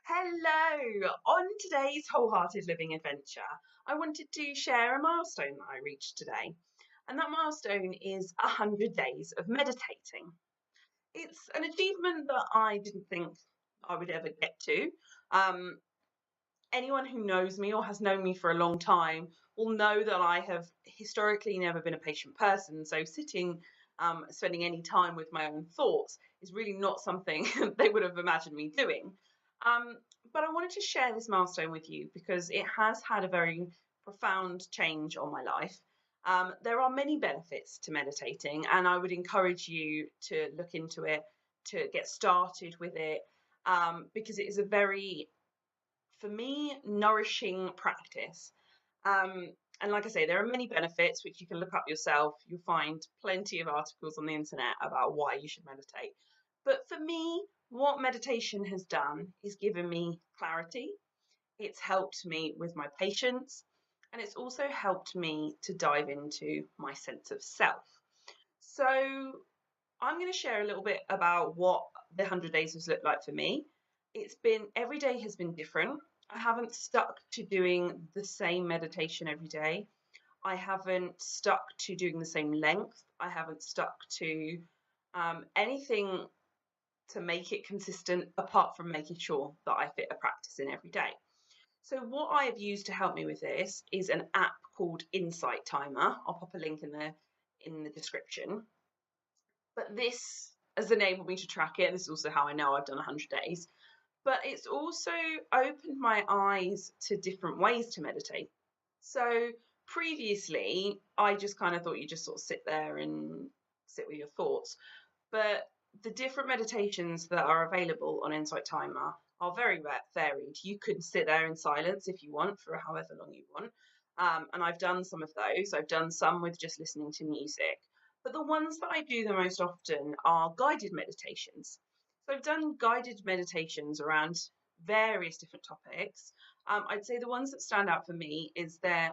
Hello! On today's Wholehearted Living adventure, I wanted to share a milestone that I reached today. And that milestone is 100 days of meditating. It's an achievement that I didn't think I would ever get to. Um, Anyone who knows me or has known me for a long time will know that I have historically never been a patient person. So spending any time with my own thoughts is really not something they would have imagined me doing. Um, but I wanted to share this milestone with you because it has had a very profound change on my life. There are many benefits to meditating, and I would encourage you to look into it, to get started with it, because it is a very, for me, nourishing practice. And like I say, there are many benefits which you can look up yourself. You'll find plenty of articles on the internet about why you should meditate. But for me, what meditation has done is given me clarity. It's helped me with my patience, and it's also helped me to dive into my sense of self. So I'm going to share a little bit about what the 100 days has looked like for me. Every day has been different. I haven't stuck to doing the same meditation every day. I haven't stuck to doing the same length. I haven't stuck to anything to make it consistent apart from making sure that I fit a practice in every day. So what I have used to help me with this is an app called Insight Timer. I'll pop a link in the description. But this has enabled me to track it. This is also how I know I've done 100 days. But it's also opened my eyes to different ways to meditate. So previously, I just kind of thought you just sort of sit there and sit with your thoughts. But the different meditations that are available on Insight Timer are very varied. You can sit there in silence if you want for however long you want. And I've done some of those. I've done some with just listening to music. But the ones that I do the most often are guided meditations. So I've done guided meditations around various different topics. I'd say the ones that stand out for me is I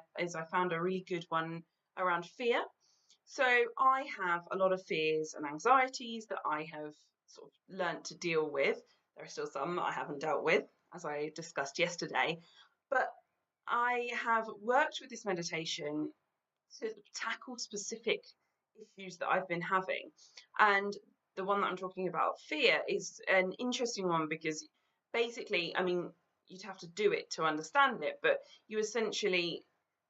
found a really good one around fear. So I have a lot of fears and anxieties that I have sort of learnt to deal with. There are still some that I haven't dealt with, as I discussed yesterday. But I have worked with this meditation to tackle specific issues that I've been having. And the one that I'm talking about, fear, is an interesting one because basically, I mean, you'd have to do it to understand it, but you essentially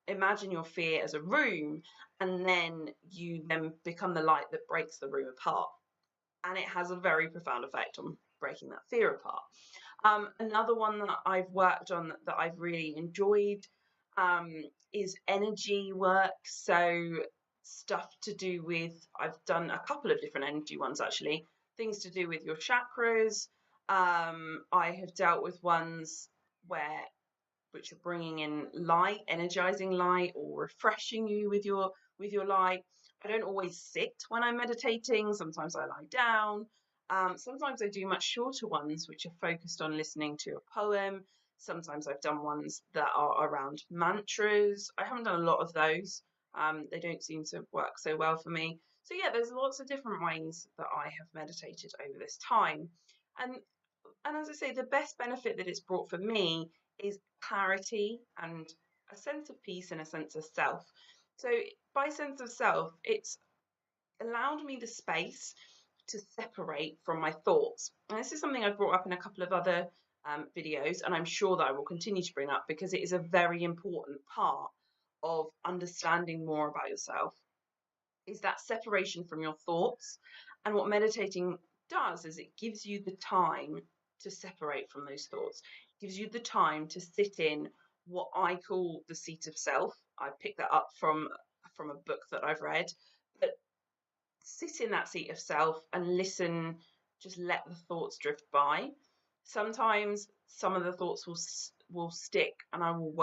imagine your fear as a room, and then you then become the light that breaks the room apart. And it has a very profound effect on breaking that fear apart. Another one that I've worked on that I've really enjoyed is energy work. So stuff to do with, I've done a couple of different energy ones actually, things to do with your chakras. I have dealt with ones where which are bringing in light, energizing light, or refreshing you with your light. I don't always sit when I'm meditating. Sometimes I lie down. Sometimes I do much shorter ones, which are focused on listening to a poem. Sometimes I've done ones that are around mantras. I haven't done a lot of those. They don't seem to work so well for me. So yeah, there's lots of different ways that I have meditated over this time. And and as I say, the best benefit that it's brought for me is clarity and a sense of peace and a sense of self. So, by sense of self, it's allowed me the space to separate from my thoughts. And this is something I've brought up in a couple of other videos, and I'm sure that I will continue to bring up because it is a very important part of understanding more about yourself. Is that separation from your thoughts. And what meditating does is it gives you the time to separate from those thoughts, it gives you the time to sit in what I call the seat of self. I picked that up from a book that I've read. But sit in that seat of self and listen, just let the thoughts drift by. Sometimes some of the thoughts will stick, and I will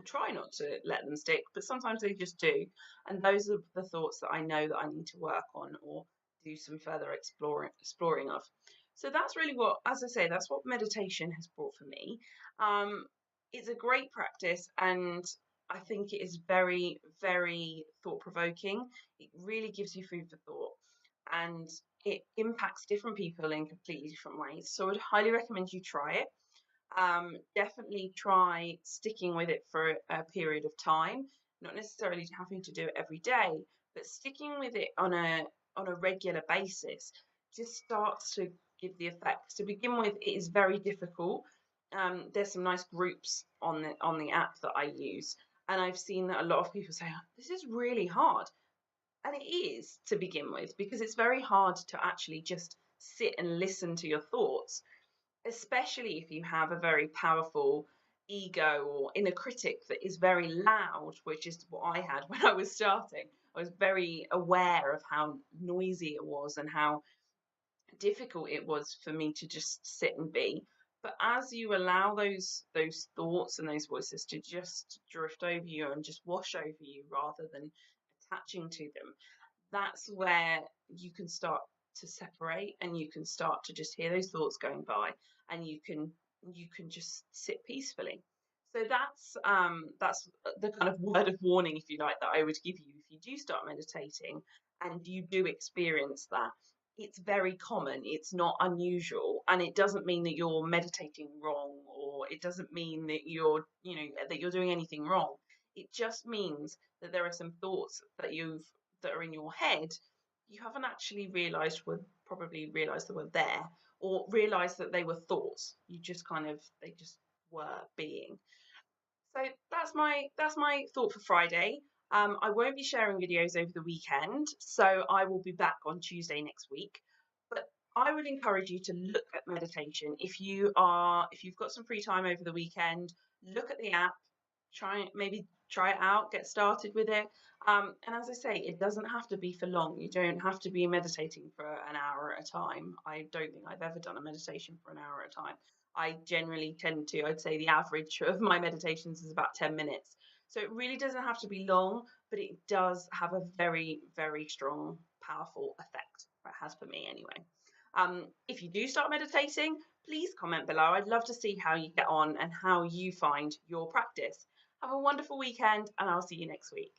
try not to let them stick, but sometimes they just do. And those are the thoughts that I know that I need to work on or do some further exploring of. So that's really what, as I say, that's what meditation has brought for me. It's a great practice, and I think it is very, very thought provoking. It really gives you food for thought. and it impacts different people in completely different ways. So I would highly recommend you try it. Definitely try sticking with it for a period of time, not necessarily having to do it every day, but sticking with it on a regular basis just starts to give the effects. To begin with, it is very difficult. There's some nice groups on the app that I use, and I've seen that a lot of people say, "Oh, this is really hard." And it is to begin with, because it's very hard to actually just sit and listen to your thoughts, especially if you have a very powerful ego or inner critic that is very loud, which is what I had when I was starting. I was very aware of how noisy it was and how difficult it was for me to just sit and be. But as you allow those thoughts and those voices to just drift over you and just wash over you rather than attaching to them, that's where you can start to separate, and you can start to just hear those thoughts going by, and you can just sit peacefully. So that's the kind of word of warning, if you like, that I would give you if you do start meditating and you do experience that. It's very common, it's not unusual, and it doesn't mean that you're meditating wrong, or it doesn't mean that you're doing anything wrong. It just means that there are some thoughts that are in your head you haven't actually realized were probably realized that were there, or realized that they were thoughts. You just kind of they just were being. So that's my thought for Friday. I won't be sharing videos over the weekend, so I will be back on Tuesday next week. But I would encourage you to look at meditation if you've got some free time over the weekend. Look at the app, maybe try it out, get started with it. And as I say, it doesn't have to be for long. You don't have to be meditating for an hour at a time. I don't think I've ever done a meditation for an hour at a time. I generally tend to, I'd say the average of my meditations is about 10 minutes. So it really doesn't have to be long, but it does have a very, very strong, powerful effect. It has for me anyway. If you do start meditating, please comment below. I'd love to see how you get on and how you find your practice. Have a wonderful weekend, and I'll see you next week.